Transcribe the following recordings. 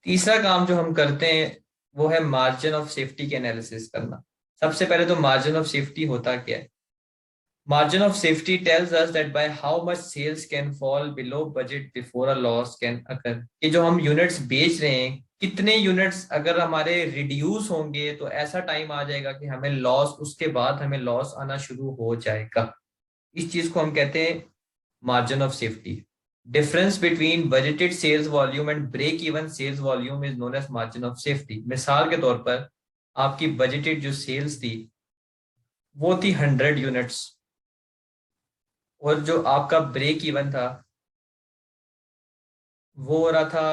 तीसरा काम जो हम करते हैं वो है मार्जिन ऑफ सेफ्टी के एनालिसिस करना। सबसे पहले तो मार्जिन ऑफ सेफ्टी होता क्या है? Margin of safety tells us that by how much sales can fall below budget before a loss can occur। कि जो हम यूनिट्स बेच रहे हैं, कितने यूनिट्स अगर हमारे रिड्यूस होंगे तो ऐसा टाइम आ जाएगा कि हमें लॉस, उसके बाद हमें लॉस आना शुरू हो जाएगा। इस चीज को हम कहते हैं margin of safety. Difference between budgeted sales volume and break even sales volume is known as margin of safety. मिसाल के तौर पर आपकी बजटेड जो सेल्स थी वो थी 100 यूनिट्स, और जो आपका ब्रेक इवन था वो हो रहा था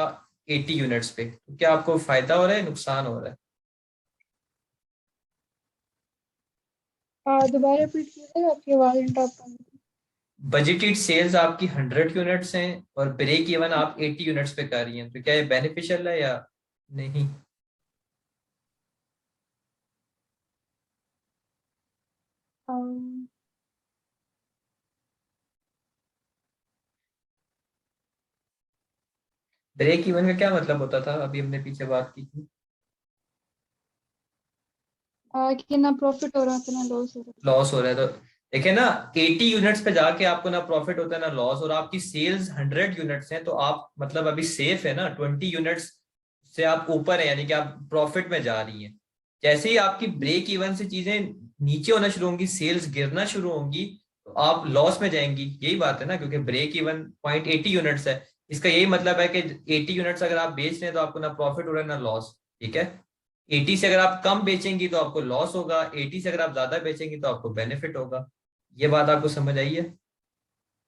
80 यूनिट्स पे। तो क्या आपको फायदा हो रहा है, नुकसान हो रहा है? दोबारा रिपीट कीजिएगा, आपकी आवाज इंटरप्ट हो गई। बजटेड सेल्स आपकी 100 यूनिट्स हैं और ब्रेक इवन आप 80 यूनिट्स पे कर रही हैं, तो क्या ये बेनिफिशियल है या नहीं? अम, ब्रेक इवन का क्या मतलब होता था, अभी हमने पीछे बात की थी? कि ना प्रॉफिट हो रहा था ना लॉस हो रहा लॉस हो रहा है तो देखिए ना, 80 यूनिट्स पे जाके आपको ना प्रॉफिट होता है ना लॉस, और आपकी सेल्स 100 यूनिट्स हैं तो आप मतलब अभी सेफ है ना, 20 यूनिट्स से आप ऊपर है, यानी कि आप प्रॉफिट में जा रही हैं। जैसे ही आपकी ब्रेक इवन से चीजें नीचे होना शुरू होंगी, सेल्स गिरना शुरू होंगी, तो आप लॉस में जाएंगी। यही बात है ना, क्योंकि ब्रेक इवन पॉइंट 80 यूनिट्स है। इसका यही मतलब है कि 80 यूनिट्स अगर आप बेच रहे हैं तो आपको ना प्रॉफिट हो रहा है ना लॉस। ठीक है। 80 से अगर आप कम बेचेंगी तो आपको लॉस होगा, 80 से अगर आप ज्यादा बेचेंगी तो आपको बेनिफिट होगा। ये बात आपको समझ आई है? था।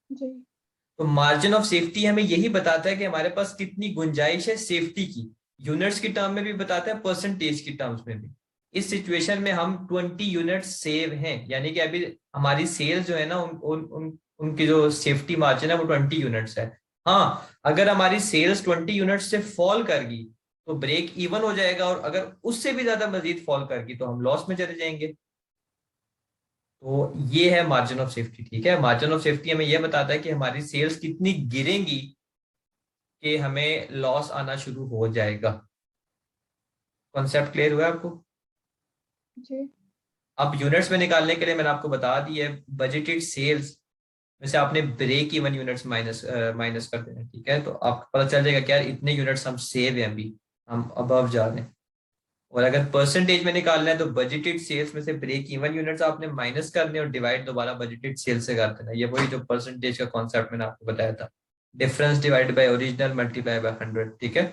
जी। तो मार्जिन ऑफ सेफ्टी हमें यही बताता है कि हमारे पास कितनी गुंजाइश है सेफ्टी की। यूनिट्स की टर्म में भी बताता है, परसेंटेज की टर्म्स में भी। इस सिचुएशन में हम 20 यूनिट सेव हैं, यानी कि अभी हमारी सेल्स जो है ना, उनकी जो सेफ्टी मार्जिन है वो 20 यूनिट्स है। हाँ, अगर हमारी सेल्स 20 यूनिट्स से फॉल कर गई तो ब्रेक इवन हो जाएगा, और अगर उससे भी ज्यादा मजीद फॉल कर गई तो हम लॉस में चले जाएंगे। तो ये है मार्जिन ऑफ सेफ्टी। ठीक है, मार्जिन ऑफ सेफ्टी हमें यह बताता है कि हमारी सेल्स कितनी गिरेंगी कि हमें लॉस आना शुरू हो जाएगा। कॉन्सेप्ट क्लियर हुआ है आपको? जी। अब यूनिट्स में निकालने के लिए मैंने आपको बता दी है, बजटेड सेल्स में से आपने break even units minus minus कर देना। ठीक है, तो आपको पता चल जाएगा कि यार इतने यूनिट्स हम सेव हैं, अभी हम अबव जा रहे हैं। और अगर परसेंटेज में निकालना है तो बजटेड सेल्स में से ब्रेक इवन यूनिट्स आपने माइनस करने और डिवाइड दोबारा बजटेड सेल्स से कर देना। ये वही जो परसेंटेज का कॉन्सेप्ट मैंने आपको बताया था, difference divide by original multiply by 100। ठीक है,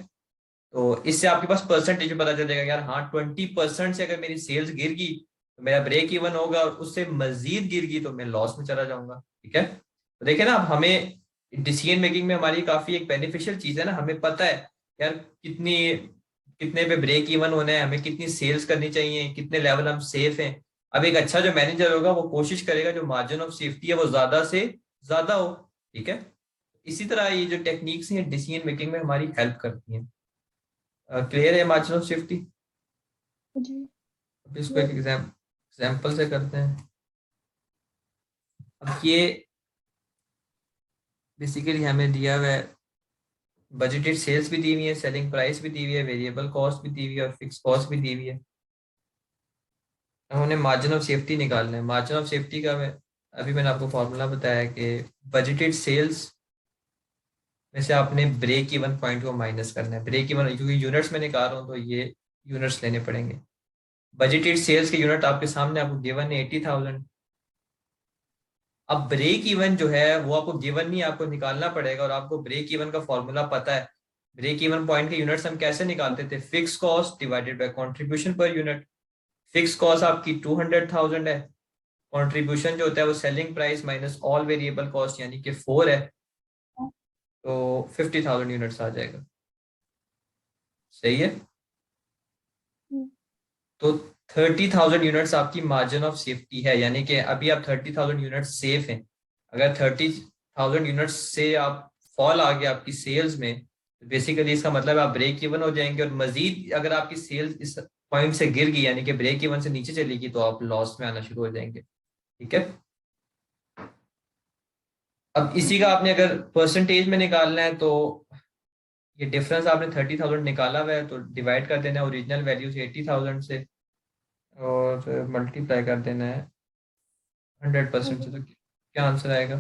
तो इससे आपके पास परसेंटेज में पता चल जाएगा यार, हाँ 20% से अगर मेरी सेल्स गिर गई तो मेरा ब्रेक इवन होगा, और उससे मजीद गिर गई तो मैं लॉस में चला जाऊंगा। ठीक है, तो देखिए ना, अब हमें डिसीजन मेकिंग में हमारी काफी एक बेनिफिशियल चीज है ना, हमें पता है यार कितनी, कितने पे ब्रेक इवन होना है, हमें कितनी सेल्स करनी चाहिए, कितने लेवल हम सेफ हैं। अब एक अच्छा जो मैनेजर होगा वो कोशिश करेगा जो मार्जिन ऑफ सेफ्टी है वो ज्यादा से ज्यादा हो। ठीक है, इसी तरह ये जो टेक्निक्स हैं डिसीजन मेकिंग में हमारी हेल्प करती हैं। क्लियर है मार्जिन ऑफ सेफ्टी? जी। अब इसको एक यस। एग्जाम्पल से करते हैं। अब ये बेसिकली हमें दिया हुआ है, बजटेड सेल्स भी दी हुई है, सेलिंग प्राइस भी दी हुई है, वेरिएबल कॉस्ट भी दी हुई है, और फिक्स कॉस्ट भी दी हुई है। अब हमने मार्जिन ऑफ सेफ्टी निकालना है। मार्जिन ऑफ सेफ्टी का मैं अभी मैंने आपको फॉर्मूला बताया कि बजटेड सेल्स में से आपने ब्रेक इवन पॉइंट को माइनस करना है। ब्रेक इवन क्योंकि यूनिट्स में निकाल रहा हूँ तो ये यूनिट्स लेने पड़ेंगे। बजटेड सेल्स के यूनिट आपके सामने, आपको गिवन है 80,000। अब ब्रेक इवन जो है वो आपको गिवन नहीं, आपको निकालना पड़ेगा, और आपको ब्रेक इवन का फॉर्मूला पता है। ब्रेक इवन पॉइंट के यूनिट्स हम कैसे निकालते थे? Fix cost divided by contribution per unit. Fix cost आपकी 200,000 है, कंट्रीब्यूशन जो होता है वो selling price minus all variable cost यानी कि 4 है, तो 50,000 यूनिट्स आ जाएगा। सही है, तो 30,000 यूनिट्स आपकी मार्जिन ऑफ सेफ्टी है, यानी कि अभी आप 30,000 यूनिट्स सेफ हैं। अगर 30,000 यूनिट्स से आप फॉल आ गया आपकी सेल्स में, तो बेसिकली इसका मतलब आप ब्रेक इवन हो जाएंगे, और मजीद अगर आपकी सेल्स इस पॉइंट से गिर गई यानी कि ब्रेक इवन से नीचे चलेगी तो आप लॉस में आना शुरू हो जाएंगे। ठीक है, अब इसी का जी। आपने अगर परसेंटेज में निकालना है तो ये डिफरेंस आपने 30,000 निकाला हुआ है, तो डिवाइड कर देना है ओरिजिनल वैल्यू से 80,000 से, और मल्टीप्लाई कर देना है 100% से। तो क्या आंसर आएगा?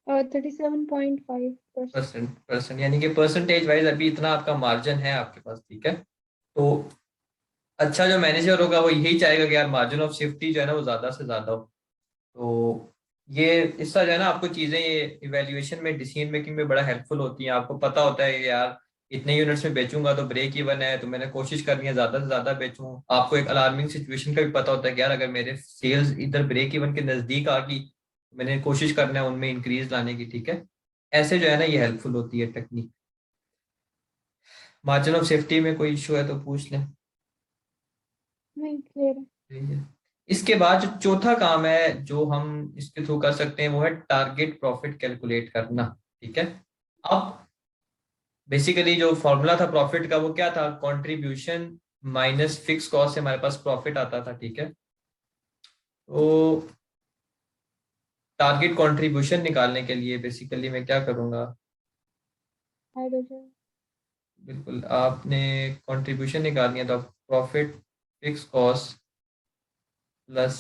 37.5%। परसेंट यानी कि परसेंटेज वाइज अभी इतना आपका मार्जिन है आपके पास, ठीक है। तो अच्छा जो मैनेजर होगा वो यही चाहेगा कि यार मार्जिन ऑफ सेफ्टी जो है ना वो ज्यादा से ज्यादा हो। तो ये इसका जो है ना आपको चीजें ये इवेल्युएशन में डिसीजन मेकिंग में बड़ा हेल्पफुल होती हैं। आपको पता होता है कि यार इतने यूनिट्स में बेचूंगा तो ब्रेक इवन है, तो मैंने कोशिश करनी है ज्यादा से ज्यादा बेचूं। आपको एक अलार्मिंग सिचुएशन का भी पता होता है कि यार अगर मेरे सेल्स इधर ब्रेक इवन के नजदीक आ गई, मैंने कोशिश करना है उनमें इंक्रीज लाने की, ठीक है। ऐसे जो है ना ये हेल्पफुल होती है टेक्निक। मार्जिन ऑफ सेफ्टी में कोई इशू है तो पूछ लें। नहीं, क्लियर है। ठीक है। इसके बाद जो चौथा काम है जो हम इसके थ्रू कर सकते हैं वो है टारगेट प्रॉफिट कैलकुलेट करना, ठीक है। अब बेसिकली जो फॉर्मूला था प्रॉफिट का वो क्या था? कंट्रीब्यूशन माइनस फिक्स कॉस्ट से हमारे पास प्रॉफिट आता था, ठीक है। तो टारगेट कंट्रीब्यूशन निकालने के लिए बेसिकली मैं क्या करूंगा? हाइड्रोजन। बिल्कुल, आपने कंट्रीब्यूशन निकालनी है तो profit fix cost plus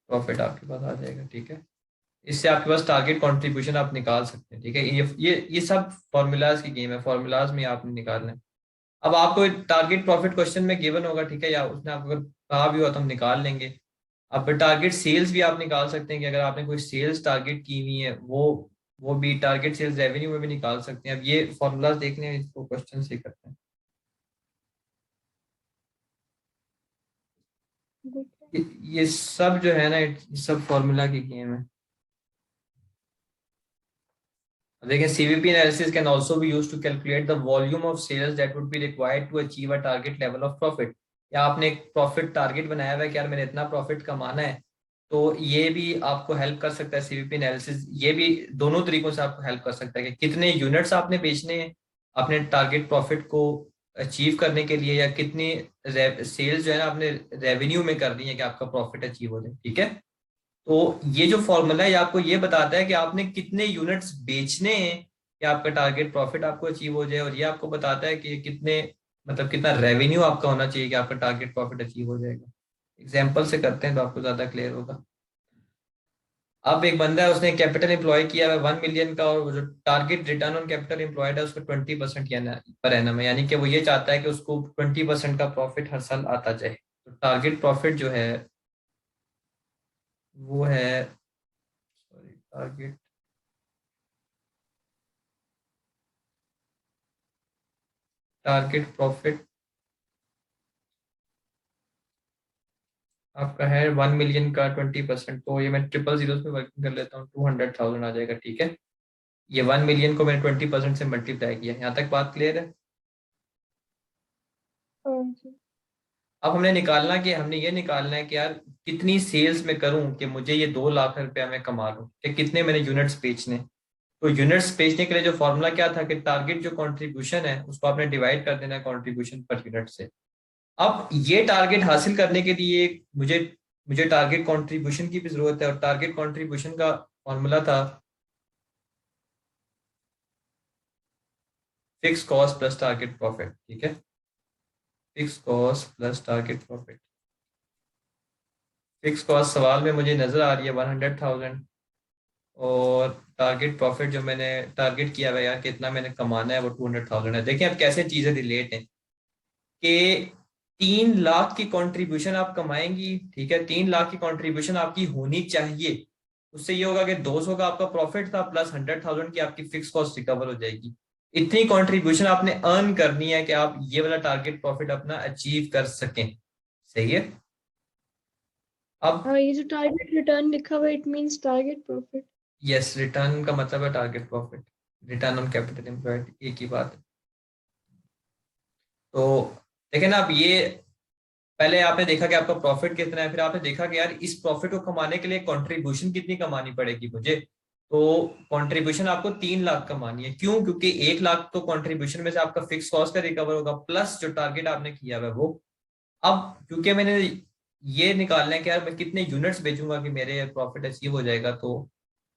profit आपके पास आ जाएगा, ठीक है। इससे आपके पास टारगेट कंट्रीब्यूशन आप निकाल सकते हैं, ठीक है। ये सब फॉर्मूलाज की गेम है, फॉर्मूलाज में आपने निकालना है। अब आपको टारगेट प्रॉफिट क्वेश्चन में गिवन होगा, ठीक है, या उसने आपको अगर कहा भी हुआ तो हम निकाल लेंगे। अब टारगेट सेल्स भी आप निकाल सकते हैं कि अगर आपने कोई सेल्स टारगेट की हुई है वो भी टारगेट सेल्स रेवेन्यू में भी निकाल सकते हैं। अब ये फॉर्मूलाज देखने हैं, इसको क्वेश्चन से करते हैं। ये सब जो है ना ये सब फॉर्मूला की गेम है। देखिए CVP analysis can also be used to calculate the volume of sales that would be required to achieve a target level of profit। या आपने एक प्रॉफिट टारगेट बनाया हुआ है कि यार मैंने इतना प्रॉफिट कमाना है, तो ये भी आपको हेल्प कर सकता है सीवीपी एनालिसिस। ये भी दोनों तरीकों से आपको हेल्प कर सकता है कि कितने यूनिट्स आपने बेचने हैं अपने टारगेट प्रॉफिट को अचीव करने के लिए, या कितनी सेल्स जो है ना आपने रेवेन्यू में करनी है कि आपका प्रॉफिट अचीव हो जाए, ठीक है। तो ये जो फॉर्मूला है ये आपको ये बताता है कि आपने कितने यूनिट्स बेचने हैं कि आपका टारगेट प्रॉफिट आपको अचीव हो जाए, और ये आपको बताता है कि कितने मतलब कितना रेवेन्यू आपका होना चाहिए कि आपका टारगेट प्रॉफिट अचीव हो जाएगा। एग्जाम्पल से करते हैं तो आपको ज्यादा क्लियर होगा। अब एक बंदा है उसने कैपिटल एम्प्लॉय किया है 1 मिलियन का, और जो target return on capital employed है उसका 20% पर एनम है, यानी कि वो ये चाहता है कि उसको 20% का प्रॉफिट हर साल आता जाए। तो टारगेट प्रॉफिट जो है वो है, सॉरी, टारगेट प्रॉफिट आपका है 1 मिलियन का 20%। तो ये मैं ट्रिपल जीरो पे वर्किंग कर लेता हूँ, 200,000 आ जाएगा, ठीक है। ये 1 मिलियन को मैंने 20% से मल्टीप्लाई किया। यहाँ तक बात क्लियर है? जी। अब हमने ये निकालना है कि यार कितनी सेल्स में करूं कि मुझे ये 2 लाख रुपया मैं कमा लूं, कि कितने मैंने यूनिट्स बेचने। तो यूनिट्स बेचने के लिए जो फॉर्मूला क्या था कि टारगेट जो कंट्रीब्यूशन है उसको आपने डिवाइड कर देना है कंट्रीब्यूशन पर यूनिट से। अब ये टारगेट हासिल करने के लिए मुझे मुझे टारगेट कंट्रीब्यूशन की भी जरूरत है, और टारगेट कंट्रीब्यूशन का फॉर्मूला था fix cost plus target profit, ठीक है। Fix cost plus target profit. Fix cost सवाल में मुझे नजर आ रही है 100,000, और टारगेट प्रॉफिट जो मैंने टारगेट किया हुआ है यार कितना मैंने कमाना है वो 200,000 है। देखिए अब कैसे चीजें रिलेट हैं कि 3 लाख की कंट्रीब्यूशन आप कमाएंगी, ठीक है, 3 लाख की कंट्रीब्यूशन आपकी होनी चाहिए। उससे ये होगा कि 200 का आपका प्रॉफिट था प्लस 100,000 की आपकी फिक्स कॉस्ट रिकवर हो जाएगी। इतनी कंट्रीब्यूशन आपने अर्न करनी है कि आप ये वाला टारगेट प्रॉफिट अपना अचीव कर सकें, सही है। अब हाँ, ये जो टारगेट रिटर्न लिखा हुआ है it means target profit. Yes, return का मतलब है target profit, return on capital employed एक ही बात है। तो देखें ना, अब ये पहले आपने देखा कि आपका प्रॉफिट कितना है, फिर आपने देखा कि यार इस प्रॉफिट को कमाने के लिए कंट्रीब्यूशन कितनी कमानी पड़ेगी मुझे। तो कंट्रीब्यूशन आपको 3 लाख कमानी है। क्यों? क्योंकि 1 लाख तो कंट्रीब्यूशन में से आपका फिक्स कॉस्ट का रिकवर होगा प्लस जो टारगेट आपने किया हुआ है वो। अब क्योंकि मैंने ये निकालना है कि यार मैं कितने यूनिट्स बेचूंगा कि मेरे प्रॉफिट अचीव हो जाएगा। तो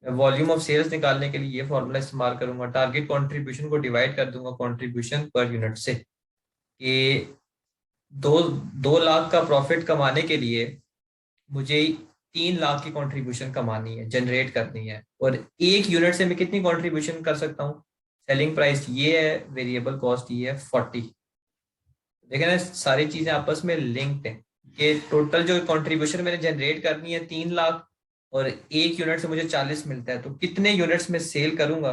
वॉल्यूम ऑफ सेल्स निकालने के लिए ये फॉर्मूला इस्तेमाल करूंगा, टारगेट कंट्रीब्यूशन को डिवाइड कर दूंगा कंट्रीब्यूशन पर यूनिट से, कि 2 लाख का प्रॉफिट कमाने के लिए मुझे 3 लाख की कंट्रीब्यूशन कमानी है, जनरेट करनी है। और एक यूनिट से मैं कितनी कंट्रीब्यूशन कर सकता हूँ? सेलिंग प्राइस ये है, वेरिएबल कॉस्ट ये है 40। देखें ना, सारी चीजें आपस में लिंक्ड है कि टोटल जो कंट्रीब्यूशन मैंने जनरेट करनी है 3 लाख, और एक यूनिट से मुझे 40 मिलता है, तो कितने यूनिट्स में सेल करूंगा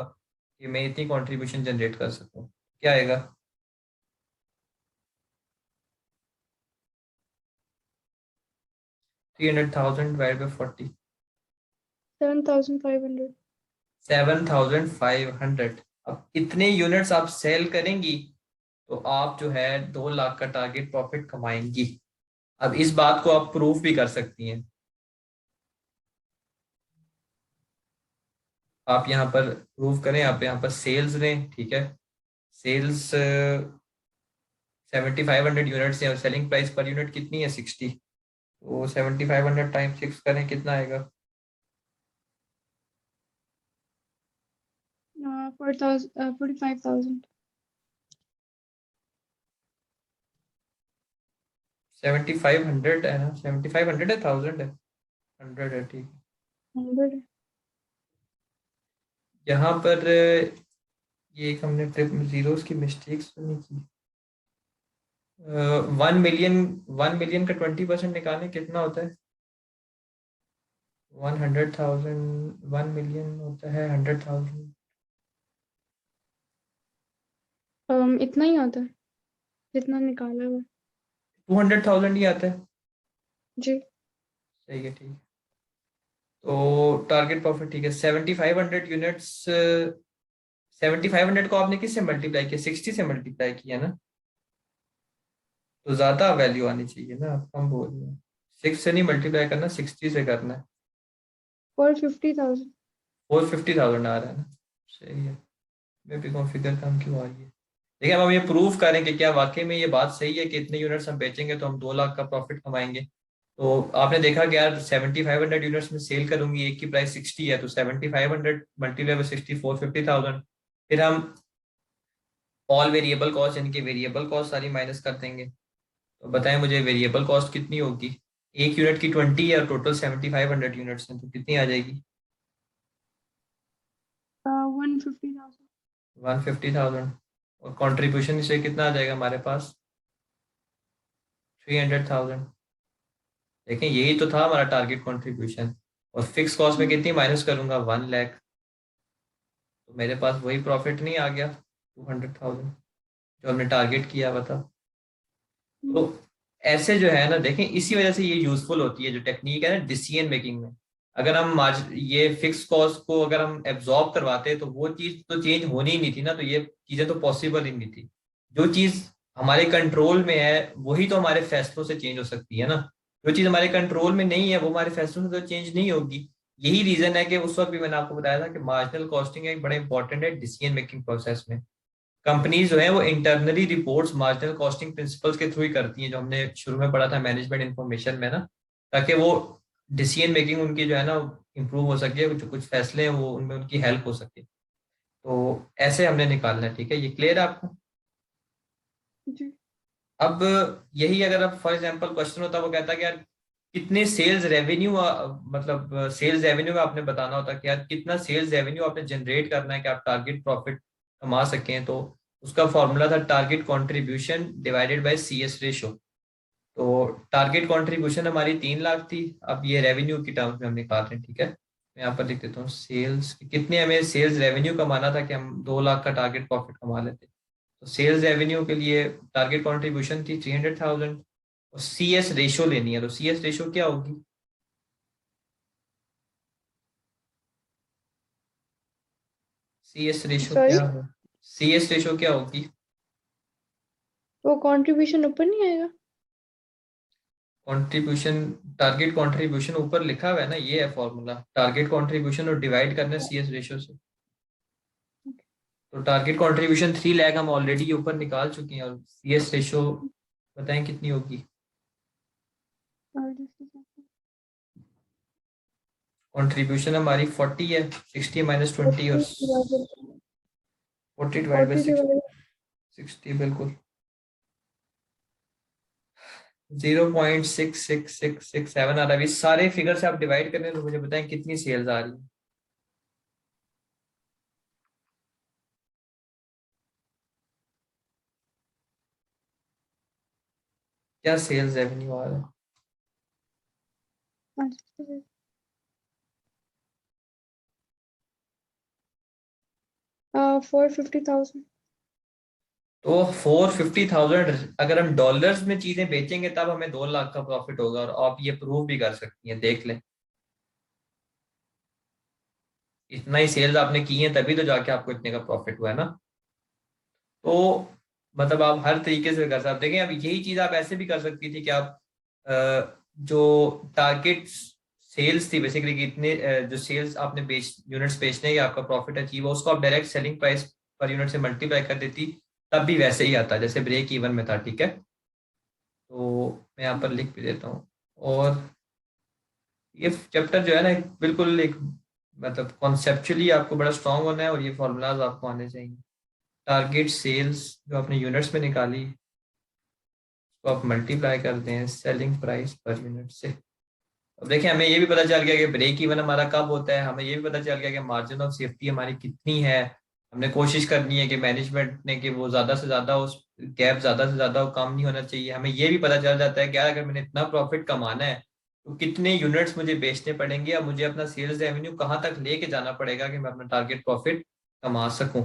कि मैं इतनी कंट्रीब्यूशन जनरेट कर सकूं? क्या आएगा? 300,000 डिवाइड बाई 40, 7,500। 7,500। अब इतने यूनिट्स आप सेल करेंगी तो आप जो है 2 लाख का टारगेट प्रॉफिट कमाएंगी। अब इस बात को आप प्रूफ भी कर सकती हैं। आप यहाँ पर प्रूफ करें, आप यहाँ पर सेल्स लें, ठीक है। सेल्स 7,500 यूनिट्स है और सेलिंग प्राइस पर यूनिट कितनी है? 60। तो 7,500 टाइम 6 करें, कितना आएगा? 45,000। 7,500 है ना? 7,500 है, 1000 है? 100 है, ठीक है। 100। यहाँ पर ये एक हमने ट्रिप में जीरोस की मिस्टेक्स तो नहीं की। 1 मिलियन, 1 मिलियन का 20% निकालें, कितना होता है? 100,000, 1 मिलियन होता है 100,000। इतना ही आता है जितना निकाला हुआ। 200,000 ही आता है। जी। सही है, ठीक है। तो टारगेट प्रॉफिट, ठीक है, 7,500 यूनिट्स। 7,500 को आपने किससे मल्टीप्लाई किया? 60 से मल्टीप्लाई किया ना? तो ज्यादा वैल्यू आनी चाहिए ना, आप कम बोल रहे हैं। 6 से नहीं मल्टीप्लाई करना, 60 से करना है। 450,000। 450,000 आ रहा है ना? सही है। मैं भी कॉन्फ़िगर कम क्यों आ रही है? देखिए, अब हम ये प्रूव करें कि क्या वाकई में ये बात सही है कि इतने यूनिट्स हम बेचेंगे तो हम 2 लाख का प्रॉफिट कमाएंगे। तो आपने देखा कि यार 7,500 यूनिट्स में सेल करूंगी, एक की प्राइस 60 है, तो 7,500 मल्टीप्लाई बाई 60, 450,000। फिर हम ऑल वेरिएबल कॉस्ट, यानी कि वेरिएबल कॉस्ट सारी माइनस कर देंगे। तो बताएं मुझे वेरिएबल कॉस्ट कितनी होगी? एक यूनिट की 20 है और टोटल 7,500 यूनिट्स हैं, तो कितनी आ जाएगी? 150,000। 150,000। और कंट्रीब्यूशन से कितना आ जाएगा हमारे पास? 300,000। देखें, यही तो था हमारा टारगेट कंट्रीब्यूशन। और फिक्स कॉस्ट में कितनी माइनस करूंगा? 1 लाख। तो मेरे पास वही प्रॉफिट नहीं आ गया, 200,000 जो हमने टारगेट किया हुआ था। तो ऐसे जो है ना, देखें, इसी वजह से ये यूजफुल होती है जो टेक्निक है ना डिसीजन मेकिंग में। अगर हम ये फिक्स कॉस्ट को अगर हम एब्जॉर्ब करवाते तो वो चीज तो चेंज होनी ही नहीं थी ना, तो ये चीजें तो पॉसिबल ही नहीं थी। जो चीज हमारे कंट्रोल में है वही तो हमारे फैसलों से चेंज हो सकती है ना। जो चीज हमारे कंट्रोल में नहीं है वो हमारे फैसलों से तो चेंज नहीं होगी। यही रीजन है कि उस वक्त भी मैंने आपको बताया था कि मार्जिनल कॉस्टिंग एक बड़ा इंपॉर्टेंट है डिसीजन मेकिंग प्रोसेस में। कंपनीज जो है वो internally reports marginal costing principles के थ्रू ही करती हैं, जो हमने शुरू में पढ़ा था मैनेजमेंट इन्फॉर्मेशन में ना, ताकि वो डिसीजन मेकिंग उनकी जो है ना इम्प्रूव हो सके, कुछ कुछ फैसले हैं वो उनमें उनकी हेल्प हो सके। तो ऐसे हमने निकालना है, ठीक है, ये क्लियर है आपको? जी। अब यही अगर अब फॉर एग्जांपल क्वेश्चन होता, वो कहता कि यार कितने सेल्स रेवेन्यू, मतलब सेल्स रेवेन्यू का आपने बताना होता कि यार कितना सेल्स रेवेन्यू आपने जनरेट करना है कि आप टारगेट प्रॉफिट कमा सकें। तो उसका फॉर्मूला था target contribution divided by CS ratio. तो टारगेट कंट्रीब्यूशन हमारी 3 लाख थी। अब ये रेवेन्यू की टर्म्स में हम निकाल रहे हैं, ठीक है। मैं यहाँ पर लिख देता हूँ सेल्स कितने, हमें सेल्स रेवेन्यू कमाना था कि हम 2 लाख का टारगेट प्रॉफिट कमा लेते। तो सेल्स रेवेन्यू के लिए टारगेट कंट्रीब्यूशन थी 300,000 और CS रेशो लेनी है। तो CS रेशो क्या होगी? CS रेशो सॉरी, क्या हो? CS रेशो क्या होगी? वो कंट्रीब्यूशन ऊपर नहीं आएगा? कंट्रीब्यूशन, टारगेट कंट्रीब्यूशन ऊपर लिखा हुआ है ना, ये है फॉर्मूला, टारगेट कंट्रीब्यूशन और डिवाइड करना है CS रेशो से। तो टारगेट कंट्रीब्यूशन 3 लाख हम ऑलरेडी ऊपर निकाल चुके हैं, और CS रेशो बताएं कितनी होगी? कंट्रीब्यूशन हमारी 40 है, 60 माइनस 20 और 40 डिवाइड बाई 60 बिल्कुल 0.66667 आ रहा है। अभी सारे फिगर से आप डिवाइड करें तो मुझे बताएं कितनी सेल्स आ रही है। क्या सेल्स रेवेन्यू आ रहा है? 450,000। तो 450,000 अगर हम डॉलर्स में चीजें बेचेंगे तब हमें 2 लाख का प्रॉफिट होगा, और आप ये प्रूव भी कर सकती हैं, देख लें। इतना ही सेल्स आपने की है तभी तो जाके आपको इतने का प्रॉफिट हुआ है ना। तो मतलब आप हर तरीके से कर सकते हैं। देखें अब यही चीज आप ऐसे भी कर सकती थी कि आप जो टारगेट सेल्स थी बेसिकली कि इतने जो सेल्स आपने यूनिट्स बेचने या आपका प्रॉफिट अचीव हो, उसको आप direct selling price per unit से मल्टीप्लाई कर देती, तब भी वैसे ही आता जैसे ब्रेक इवन में था। ठीक है, तो मैं यहाँ पर लिख भी देता हूँ। और ये चैप्टर जो है ना बिल्कुल एक मतलब कॉन्सेप्चुअली आपको बड़ा स्ट्रांग होना है, और ये फॉर्मूलाज आपको आने चाहिए। टारगेट सेल्स जो आपने यूनिट्स में निकाली, तो आप मल्टीप्लाई करते हैं सेलिंग प्राइस पर यूनिट से। अब देखिए हमें ये भी पता चल गया कि ब्रेक इवन हमारा कब होता है, हमें ये भी पता चल गया कि मार्जिन ऑफ सेफ्टी हमारी कितनी है। हमने कोशिश करनी है कि मैनेजमेंट ने कि वो ज्यादा से ज्यादा उस गैप ज्यादा से ज्यादा कम नहीं होना चाहिए। हमें ये भी पता चल जाता है कि यार अगर मैंने इतना प्रॉफिट कमाना है तो कितने यूनिट्स मुझे बेचने पड़ेंगे, या मुझे अपना सेल्स रेवेन्यू कहाँ तक लेके जाना पड़ेगा कि मैं अपना टारगेट प्रॉफिट कमा सकूं।